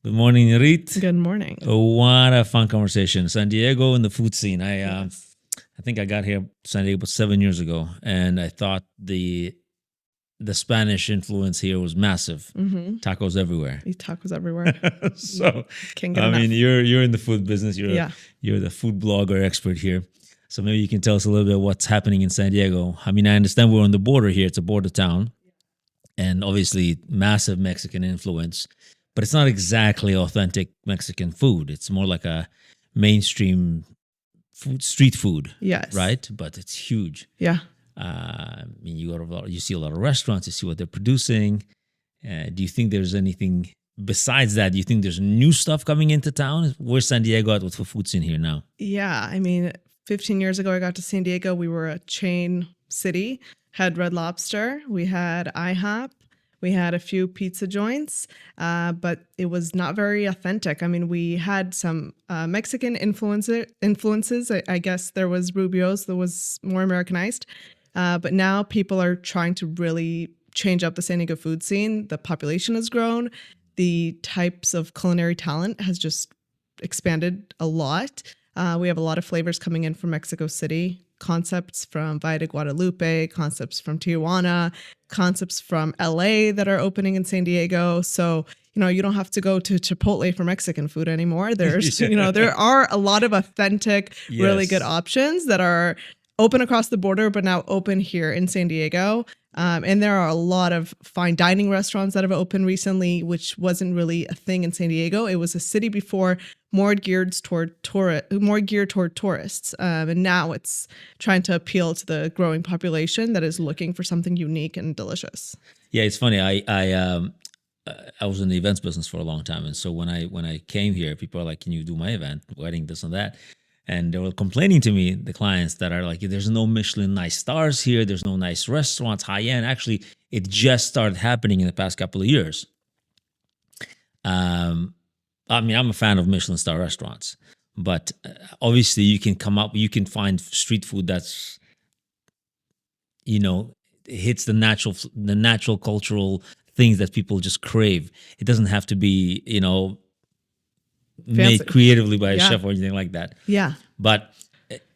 Good morning, Rit. Good morning. What a fun conversation. San Diego and the food scene. I think I got here San Diego about 7 years ago, and I thought the Spanish influence here was massive. Mm-hmm. Tacos everywhere. Eat tacos everywhere. So Can't get I enough. mean, you're in the food business. Yeah. You're the food blogger expert here. So maybe you can tell us a little bit what's happening in San Diego. I mean, I understand we're on the border here. It's a border town, and obviously massive Mexican influence, but it's not exactly authentic Mexican food. It's more like a mainstream food, street food, Yes. right? But it's huge. Yeah. I mean, you see a lot of restaurants. You see what they're producing. Do you think there's anything besides that? Do you think there's new stuff coming into town? Where's San Diego at with the food scene here now? Yeah. I mean, 15 years ago, I got to San Diego. We were a chain city, had Red Lobster, we had IHOP, we had a few pizza joints, but it was not very authentic. I mean, we had some Mexican influences. I guess there was Rubio's that was more Americanized. But now people are trying to really change up the San Diego food scene. The population has grown. The types of culinary talent has just expanded a lot. We have a lot of flavors coming in from Mexico City, concepts from Valle de Guadalupe, concepts from Tijuana, concepts from LA that are opening in San Diego. So, you don't have to go to Chipotle for Mexican food anymore. There's, there are a lot of authentic, really good options that are open across the border, but now open here in San Diego. And there are a lot of fine dining restaurants that have opened recently, which wasn't really a thing in San Diego. It was a city before more geared toward tourists. And now it's trying to appeal to the growing population that is looking for something unique and delicious. Yeah, it's funny. I was in the events business for a long time, and so when I came here, people are like, "Can you do my event, wedding, this and that?" And they were complaining to me, the clients that are like, "There's no Michelin nice stars here. There's no nice restaurants, high end." Actually, it just started happening in the past couple of years. I mean, I'm a fan of Michelin star restaurants, but obviously you can find street food that's, hits the natural cultural things that people just crave. It doesn't have to be, made creatively by a chef or anything like that. Yeah. But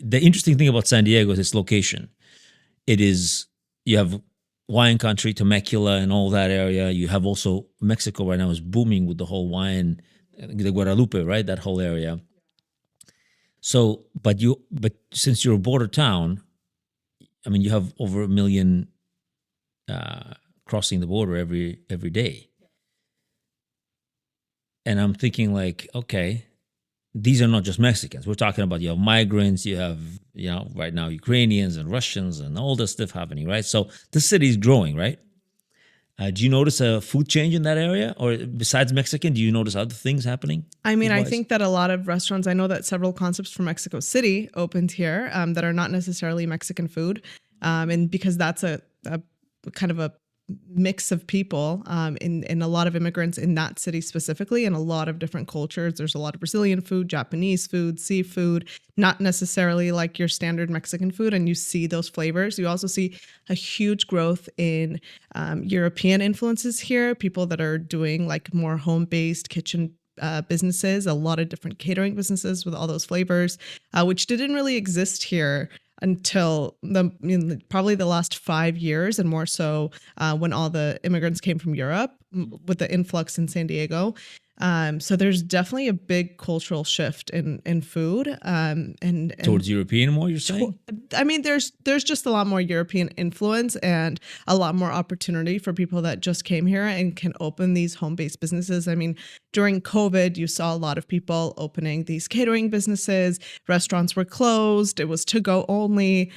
the interesting thing about San Diego is its location. You have wine country, Temecula and all that area. You have also Mexico right now is booming with the whole wine, the Guadalupe, right? That whole area. So, but since you're a border town, I mean, you have over 1 million crossing the border every day. And I'm thinking like, okay, these are not just Mexicans. We're talking about, you have migrants, you have, right now Ukrainians and Russians and all this stuff happening, right? So the city is growing, right? Do you notice a food change in that area? Or besides Mexican, do you notice other things happening? I mean, I think that a lot of restaurants, I know that several concepts from Mexico City opened here that are not necessarily Mexican food. And because that's a kind of a mix of people in a lot of immigrants in that city specifically, and a lot of different cultures. There's a lot of Brazilian food, Japanese food, seafood, not necessarily like your standard Mexican food. And you see those flavors. You also see a huge growth in European influences here, people that are doing like more home-based kitchen businesses, a lot of different catering businesses with all those flavors, which didn't really exist here until probably the last 5 years, and more so when all the immigrants came from Europe with the influx in San Diego. So there's definitely a big cultural shift in food, and towards European more, you're saying? I mean, there's just a lot more European influence and a lot more opportunity for people that just came here and can open these home-based businesses. I mean, during COVID, you saw a lot of people opening these catering businesses. Restaurants were closed. It was to-go only.